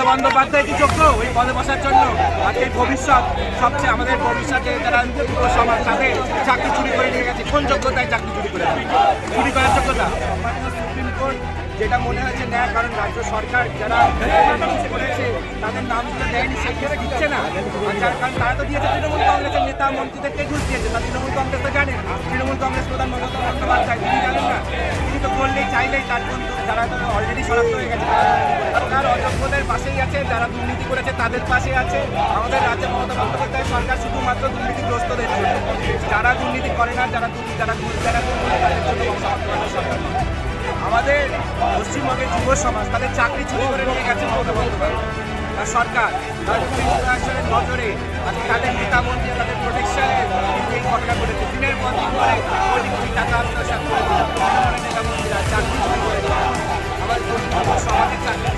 বন্দ্যোপাধ্যায় কি যোগ্য ওই পদে বসার জন্য? আজকে ভবিষ্যৎ সবচেয়ে আমাদের ভবিষ্যতে যারা সমাজ তাদের চাকরি চুরি করে নিয়ে গেছে, কোন যোগ্যতায় চাকরি চুরি করে চুরি করার যোগ্যতা? সুপ্রিম কোর্ট যেটা মনে হয়েছে ন্যায়, কারণ রাজ্য সরকার যারা করেছে তাদের নামগুলো দেয়নি, সেগুলো দিচ্ছে না। যার কারণ তারা তো দিয়েছে তৃণমূল কংগ্রেসের নেতা মন্ত্রীদেরকে ঘুষ দিয়েছে। তা তৃণমূল কংগ্রেস তো জানেন, তৃণমূল কংগ্রেস প্রধান মমতা বন্দ্যোপাধ্যায় তিনি জানেন না? তিনি তো করলেই চাইলেই তার বন্ধু যারা তো অলরেডি শনাক্ত হয়ে গেছে তার অযোগ্যদের পাশেই আছে, যারা দুর্নীতি করেছে তাদের পাশে আছে। আমাদের রাজ্যে মমতা বন্দ্যোপাধ্যায় সরকার শুধুমাত্র দুর্নীতিগ্রস্তদের জন্য, যারা দুর্নীতি করে না, যারা ঘুষ দেয় তাদের জন্য মমতা বন্দ্যোপাধ্যায় সরকার। আমাদের পশ্চিমবঙ্গের যুব সমাজ তাদের চাকরি চুরি করে নিয়ে গেছে মমতা বন্দ্যোপাধ্যায় আর সরকার। তাদের নজরে আজকে তাদের নেতা মন্ত্রী তাদের প্রোটেকশনে কিন্তু এই ঘটনা ঘটেছে। দিনের পর দিন ধরে কোটি কোটি টাকা আত্মসাৎ করে নেতা মন্ত্রীরা চাকরি চুরি করে আমাদের সমাজের চাকরি